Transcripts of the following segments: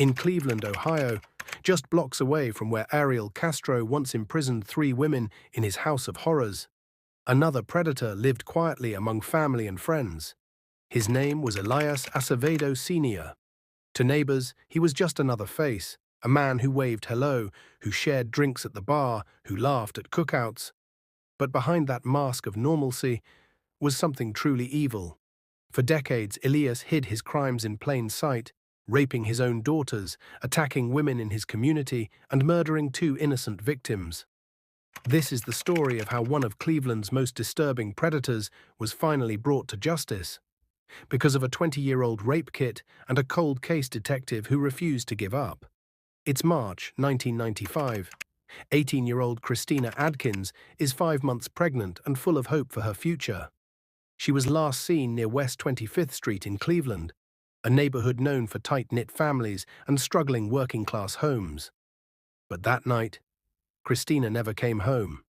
In Cleveland, Ohio, just blocks away from where Ariel Castro once imprisoned 3 women in his house of horrors, another predator lived quietly among family and friends. His name was Elias Acevedo Sr. To neighbors, he was just another face, a man who waved hello, who shared drinks at the bar, who laughed at cookouts. But behind that mask of normalcy was something truly evil. For decades, Elias hid his crimes in plain sight, raping his own daughters, attacking women in his community, and murdering 2 innocent victims. This is the story of how one of Cleveland's most disturbing predators was finally brought to justice, because of a 20-year-old rape kit and a cold case detective who refused to give up. It's March 1995. 18-year-old Christina Adkins is 5 months pregnant and full of hope for her future. She was last seen near West 25th Street in Cleveland, a neighborhood known for tight-knit families and struggling working-class homes. But that night, Christina never came home.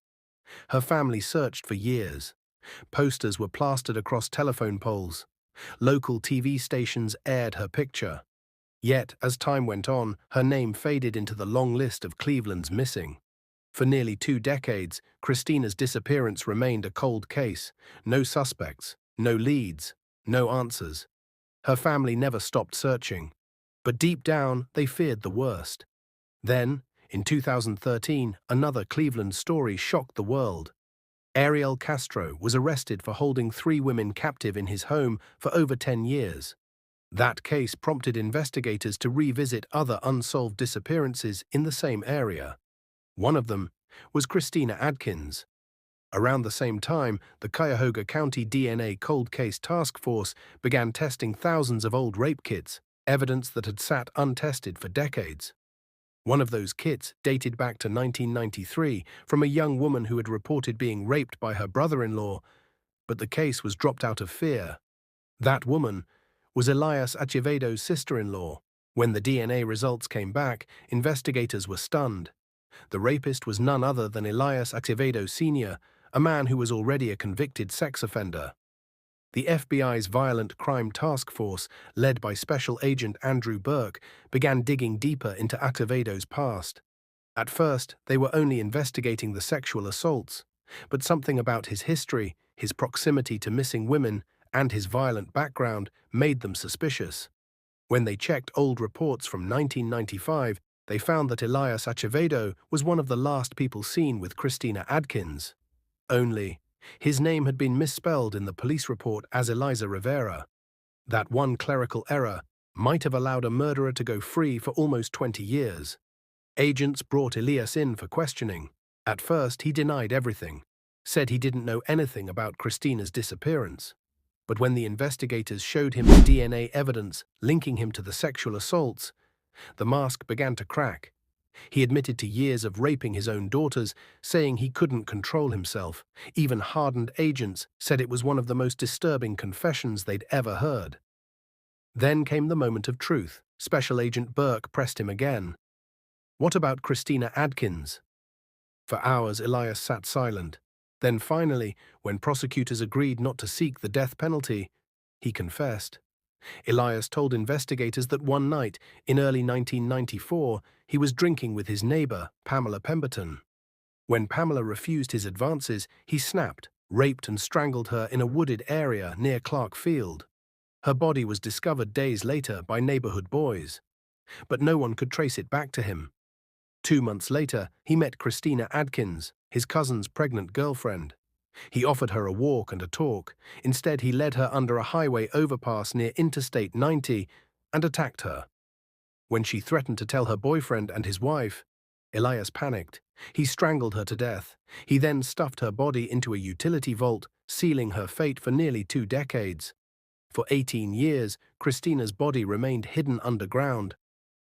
Her family searched for years. Posters were plastered across telephone poles. Local TV stations aired her picture. Yet, as time went on, her name faded into the long list of Cleveland's missing. For nearly 2 decades, Christina's disappearance remained a cold case. No suspects, no leads, no answers. Her family never stopped searching, but deep down, they feared the worst. Then, in 2013, another Cleveland story shocked the world. Ariel Castro was arrested for holding 3 women captive in his home for over 10 years. That case prompted investigators to revisit other unsolved disappearances in the same area. One of them was Christina Adkins. Around the same time, the Cuyahoga County DNA Cold Case Task Force began testing thousands of old rape kits, evidence that had sat untested for decades. One of those kits dated back to 1993 from a young woman who had reported being raped by her brother-in-law, but the case was dropped out of fear. That woman was Elias Acevedo's sister-in-law. When the DNA results came back, investigators were stunned. The rapist was none other than Elias Acevedo Sr., a man who was already a convicted sex offender. The FBI's Violent Crime Task Force, led by Special Agent Andrew Burke, began digging deeper into Acevedo's past. At first, they were only investigating the sexual assaults, but something about his history, his proximity to missing women, and his violent background made them suspicious. When they checked old reports from 1995, they found that Elias Acevedo was one of the last people seen with Christina Adkins. Only, his name had been misspelled in the police report as Eliza Rivera. That one clerical error might have allowed a murderer to go free for almost 20 years. Agents brought Elias in for questioning. At first, he denied everything, said he didn't know anything about Christina's disappearance. But when the investigators showed him the DNA evidence linking him to the sexual assaults, the mask began to crack. He admitted to years of raping his own daughters, saying he couldn't control himself. Even hardened agents said it was one of the most disturbing confessions they'd ever heard. Then came the moment of truth. Special Agent Burke pressed him again. What about Christina Adkins? For hours, Elias sat silent. Then finally, when prosecutors agreed not to seek the death penalty, he confessed. Elias told investigators that one night, in early 1994, he was drinking with his neighbor, Pamela Pemberton. When Pamela refused his advances, he snapped, raped and strangled her in a wooded area near Clark Field. Her body was discovered days later by neighborhood boys, but no one could trace it back to him. 2 months later, he met Christina Adkins, his cousin's pregnant girlfriend. He offered her a walk and a talk. Instead, he led her under a highway overpass near Interstate 90 and attacked her. When she threatened to tell her boyfriend and his wife, Elias panicked. He strangled her to death. He then stuffed her body into a utility vault, sealing her fate for nearly 2 decades. For 18 years, Christina's body remained hidden underground,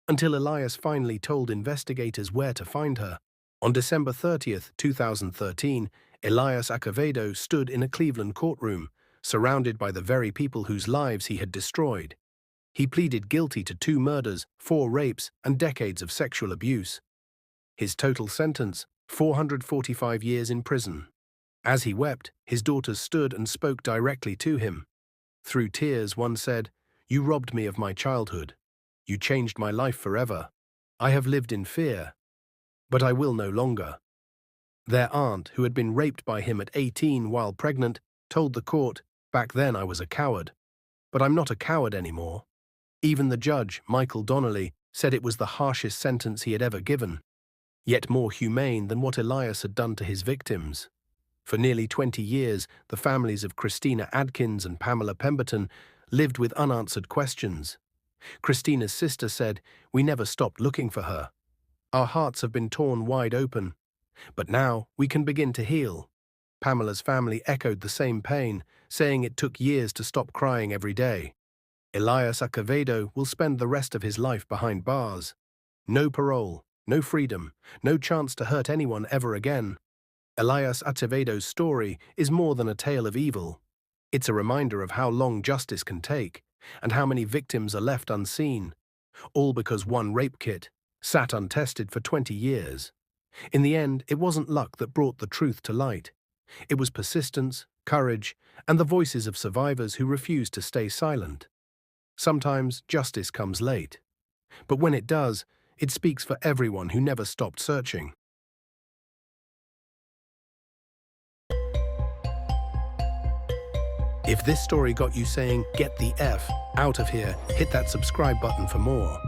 until Elias finally told investigators where to find her. On December 30th, 2013, Elias Acevedo stood in a Cleveland courtroom, surrounded by the very people whose lives he had destroyed. He pleaded guilty to 2 murders, 4 rapes, and decades of sexual abuse. His total sentence, 445 years in prison. As he wept, his daughters stood and spoke directly to him. Through tears, one said, "You robbed me of my childhood. You changed my life forever. I have lived in fear, but I will no longer." Their aunt, who had been raped by him at 18 while pregnant, told the court, "Back then I was a coward, but I'm not a coward anymore." Even the judge, Michael Donnelly, said it was the harshest sentence he had ever given, yet more humane than what Elias had done to his victims. For nearly 20 years, the families of Christina Adkins and Pamela Pemberton lived with unanswered questions. Christina's sister said, "We never stopped looking for her. Our hearts have been torn wide open, but now we can begin to heal." Pamela's family echoed the same pain, saying it took years to stop crying every day. Elias Acevedo will spend the rest of his life behind bars. No parole, no freedom, no chance to hurt anyone ever again. Elias Acevedo's story is more than a tale of evil. It's a reminder of how long justice can take, and how many victims are left unseen, all because one rape kit sat untested for 20 years. In the end, it wasn't luck that brought the truth to light. It was persistence, courage, and the voices of survivors who refused to stay silent. Sometimes justice comes late, but when it does, it speaks for everyone who never stopped searching. If this story got you saying, "Get the F out of here," hit that subscribe button for more.